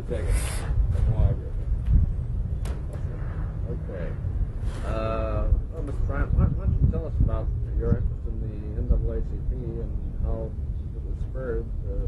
take it. Okay. Well, Mr. Bryant, why don't you tell us about your interest in the NAACP and how it was spurred,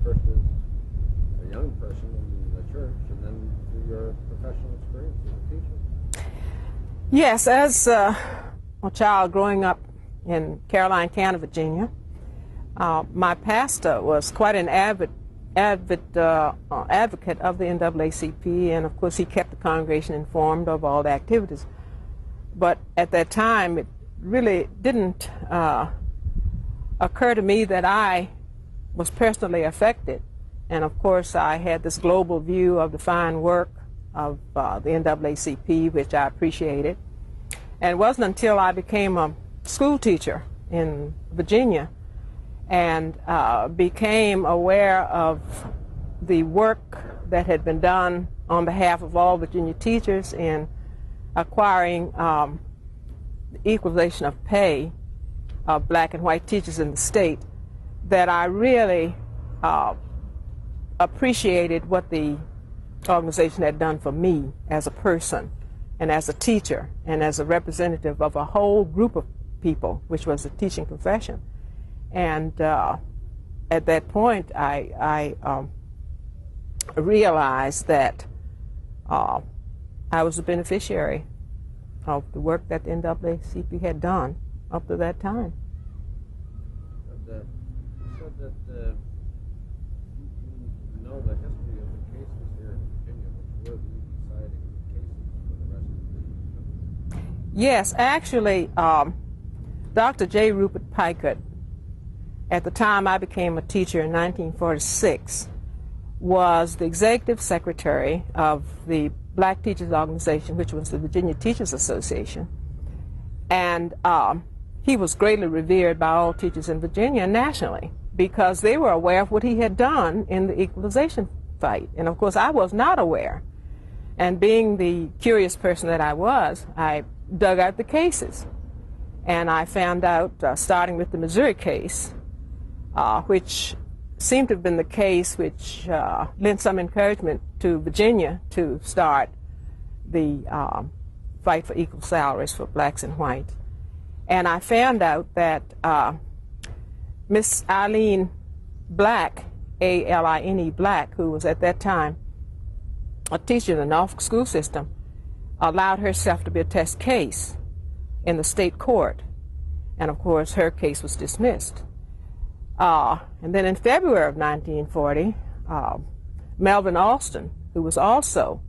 first as a young person in the church and then through your professional experience as a teacher? Yes, as a child growing up in Caroline County, Virginia, my pastor was quite an advocate of the NAACP, and of course he kept the congregation informed of all the activities. But at that time, it really didn't occur to me that I was personally affected. And of course, I had this global view of the fine work of the NAACP, which I appreciated. And it wasn't until I became a school teacher in Virginia and became aware of the work that had been done on behalf of all Virginia teachers in acquiring the equalization of pay of black and white teachers in the state, that I really appreciated what the organization had done for me as a person and as a teacher and as a representative of a whole group of people, which was the teaching profession. And at that point, I realized that I was a beneficiary of the work that the NAACP had done up to that time. You said that you know the history of the cases here in Virginia, which were the deciding cases for the rest of the country. Yes, actually, Dr. J. Rupert Picott, at the time I became a teacher in 1946, was the executive secretary of the Black Teachers Organization, which was the Virginia Teachers Association. And he was greatly revered by all teachers in Virginia and nationally because they were aware of what he had done in the equalization fight. And of course, I was not aware. And being the curious person that I was, I dug out the cases. And I found out, starting with the Missouri case, which seemed to have been the case which lent some encouragement to Virginia to start the fight for equal salaries for blacks and whites. And I found out that Miss Aline Black, A-L-I-N-E Black, who was at that time a teacher in the Norfolk school system, allowed herself to be a test case in the state court. And of course, her case was dismissed. And then in February of 1940, Melvin Austin, who was also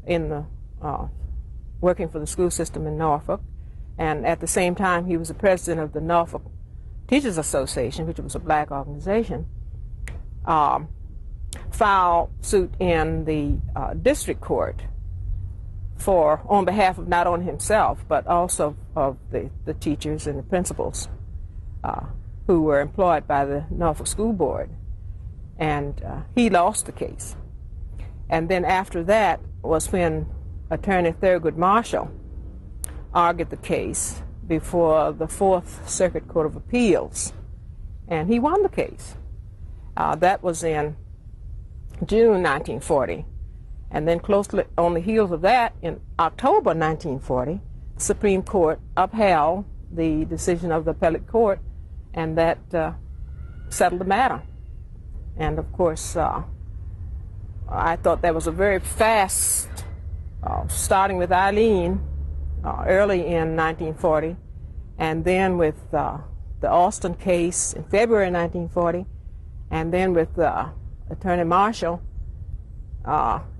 in the working for the school system in Norfolk, and at the same time he was the president of the Norfolk Teachers Association, which was a black organization, filed suit in the district court on behalf of not only himself, but also of the teachers and the principals who were employed by the Norfolk School Board. And he lost the case. And then after that was when Attorney Thurgood Marshall argued the case before the Fourth Circuit Court of Appeals, and he won the case. That was in June 1940. And then closely on the heels of that, in October 1940, the Supreme Court upheld the decision of the appellate court, and that settled the matter. And of course, I thought that was a very fast, starting with Aline early in 1940, and then with the Austin case in February 1940, and then with Attorney Marshall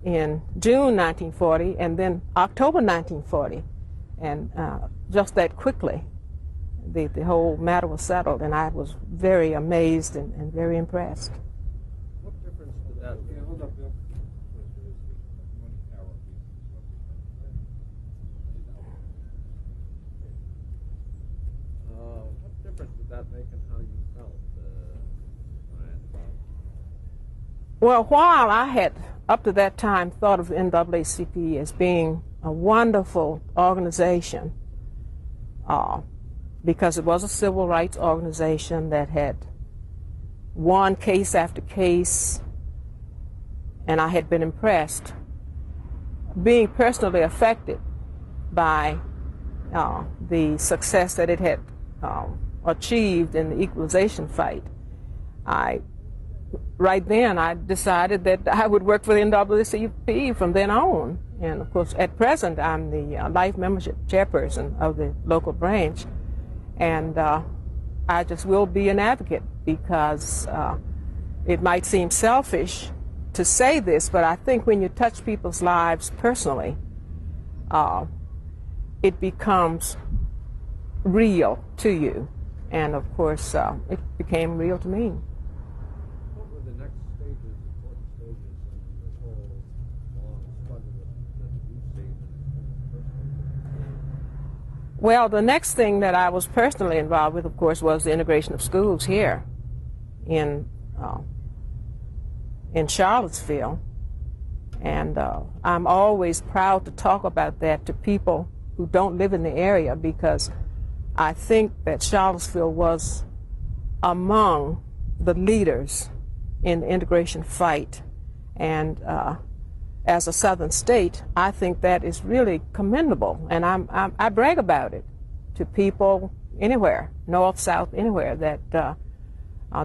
in June 1940, and then October 1940. And just that quickly, the whole matter was settled, and I was very amazed and very impressed. What difference did that make? What difference did that make in how you felt, Brian? Well, while I had, up to that time, thought of the NAACP as being a wonderful organization, because it was a civil rights organization that had won case after case and I had been impressed, being personally affected by the success that it had achieved in the equalization fight. Right then I decided that I would work for the NAACP from then on. And of course, at present, I'm the life membership chairperson of the local branch. And I just will be an advocate, because it might seem selfish to say this, but I think when you touch people's lives personally, it becomes real to you. And of course, it became real to me. What were the next stages, important stages in this whole long struggle that you've seen personally? Well, the next thing that I was personally involved with, of course, was the integration of schools here in Charlottesville. And I'm always proud to talk about that to people who don't live in the area, because I think that Charlottesville was among the leaders in the integration fight. And as a southern state, I think that is really commendable. And I brag about it to people anywhere, north, south, anywhere, that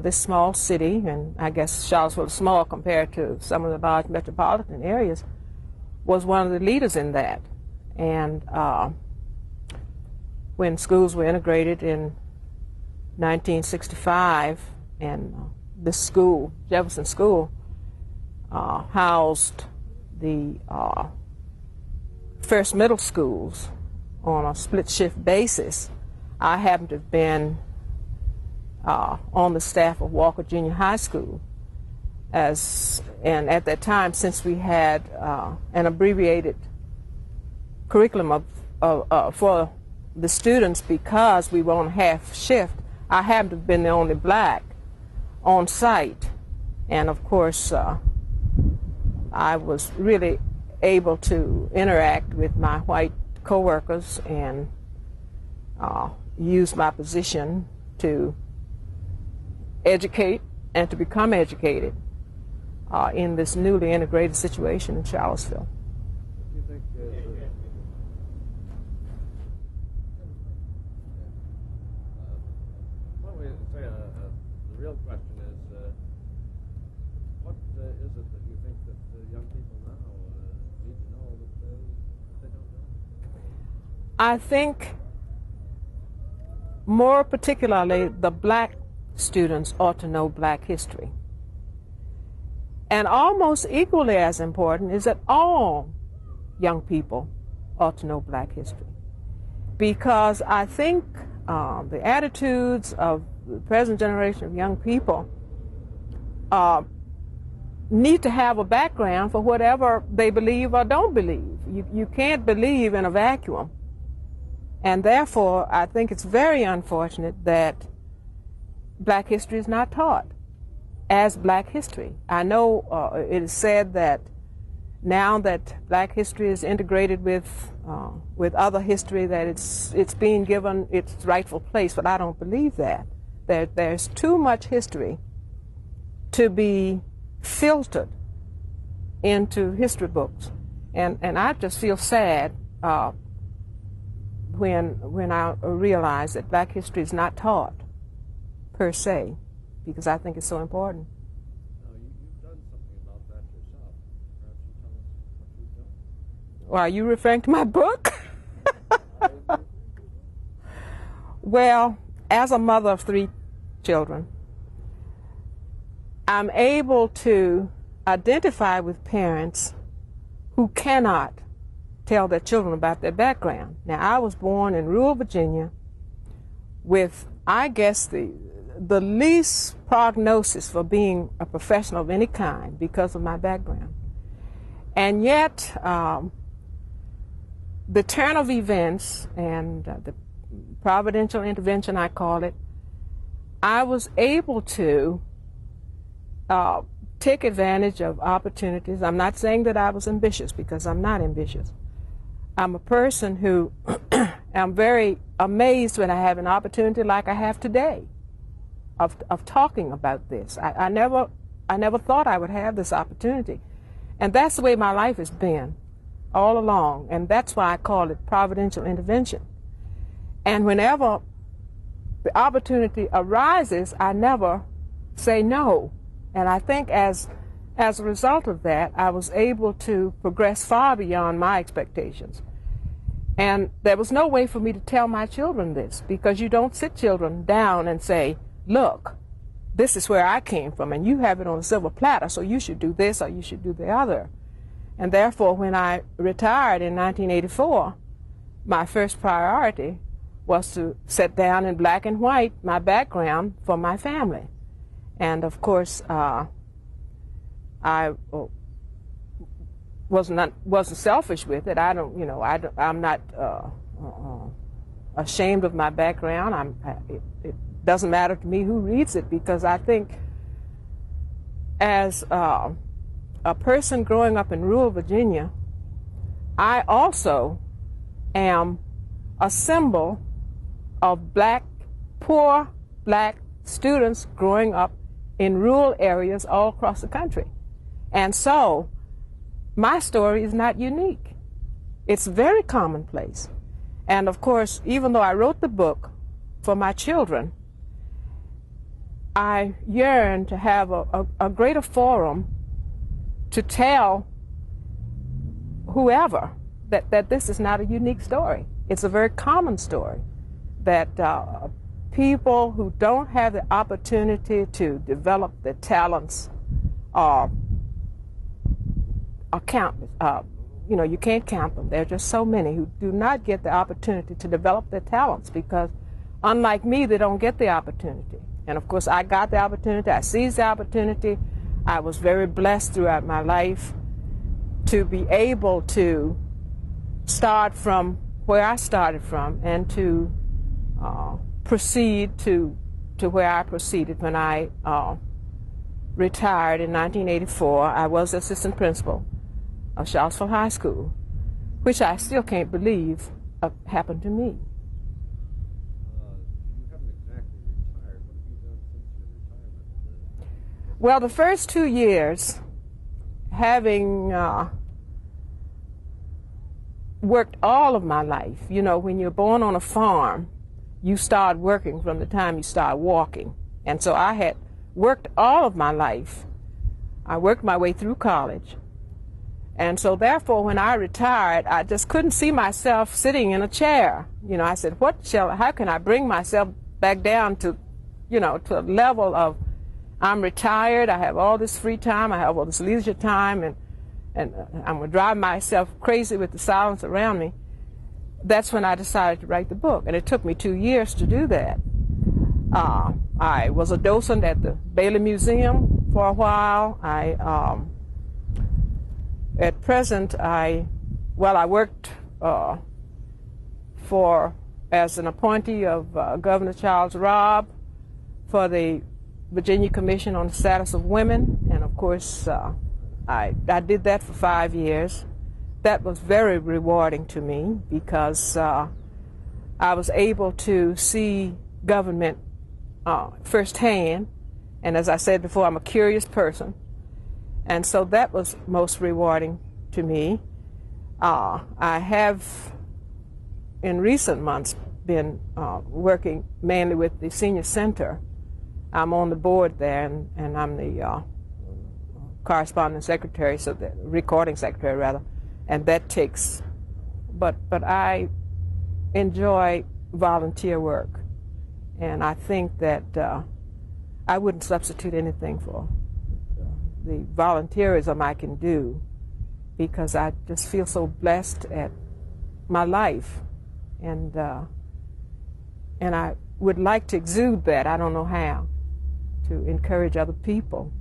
this small city, and I guess Charlottesville is small compared to some of the large metropolitan areas, was one of the leaders in that. And when schools were integrated in 1965, and this school, Jefferson School, housed the first middle schools on a split shift basis, I happened to have been on the staff of Walker Junior High School, and at that time, since we had an abbreviated curriculum for the students, because we were on half shift, I happened to have been the only black on site. And of course, I was really able to interact with my white coworkers and use my position to educate and to become educated in this newly integrated situation in Charlottesville. Do you think what we say the real question is, what is it that you think that the young people now need to know that they don't know? I think more particularly the black students ought to know black history. And almost equally as important is that all young people ought to know black history. Because I think the attitudes of the present generation of young people need to have a background for whatever they believe or don't believe. You can't believe in a vacuum. And therefore, I think it's very unfortunate that black history is not taught as black history. I know it is said that now that black history is integrated with other history, that it's being given its rightful place, but I don't believe that. There's too much history to be filtered into history books, and I just feel sad when I realize that black history is not taught per se, because I think it's so important. Now, you've done something about that yourself. Perhaps you tell us what you've done. Well, are you referring to my book? Well, as a mother of 3 children, I'm able to identify with parents who cannot tell their children about their background. Now, I was born in rural Virginia with, I guess, the least prognosis for being a professional of any kind because of my background. And yet, the turn of events and the providential intervention, I call it, I was able to take advantage of opportunities. I'm not saying that I was ambitious, because I'm not ambitious. I'm a person who am very amazed when I have an opportunity like I have today of talking about this. I never thought I would have this opportunity. And that's the way my life has been all along, and that's why I call it providential intervention. And whenever the opportunity arises, I never say no. And I think as a result of that, I was able to progress far beyond my expectations. And there was no way for me to tell my children this, because you don't sit children down and say, look, this is where I came from, and you have it on a silver platter, so you should do this or you should do the other. And therefore, when I retired in 1984, my first priority was to set down in black and white my background for my family. And of course, I wasn't selfish with it. I'm not ashamed of my background. It doesn't matter to me who reads it, because I think as a person growing up in rural Virginia, I also am a symbol of poor black students growing up in rural areas all across the country. And so my story is not unique. It's very commonplace. And of course, even though I wrote the book for my children, I yearn to have a greater forum to tell whoever that this is not a unique story. It's a very common story, that people who don't have the opportunity to develop their talents are countless. You can't count them. There are just so many who do not get the opportunity to develop their talents, because unlike me, they don't get the opportunity. And of course, I got the opportunity. I seized the opportunity. I was very blessed throughout my life to be able to start from where I started from and to proceed to where I proceeded. When I retired in 1984, I was assistant principal of Charlottesville High School, which I still can't believe happened to me. You haven't exactly retired. What have you done since your retirement? Well, the first 2 years, having worked all of my life, when you're born on a farm, you start working from the time you start walking. And so I had worked all of my life. I worked my way through college. And so therefore, when I retired, I just couldn't see myself sitting in a chair. I said, how can I bring myself back down to a level of, I'm retired, I have all this free time, I have all this leisure time, and I'm going to drive myself crazy with the silence around me. That's when I decided to write the book, and it took me 2 years to do that. I was a docent at the Bailey Museum for a while. At present, I worked as an appointee of Governor Charles Robb for the Virginia Commission on the Status of Women, and of course, I did that for 5 years. That was very rewarding to me, because I was able to see government firsthand, and as I said before, I'm a curious person, and so that was most rewarding to me. I have, in recent months, been working mainly with the Senior Center. I'm on the board there, and I'm the corresponding secretary, so the recording secretary rather, and that takes, but I enjoy volunteer work, and I think that I wouldn't substitute anything for the volunteerism I can do, because I just feel so blessed at my life, and I would like to exude that. I don't know how to encourage other people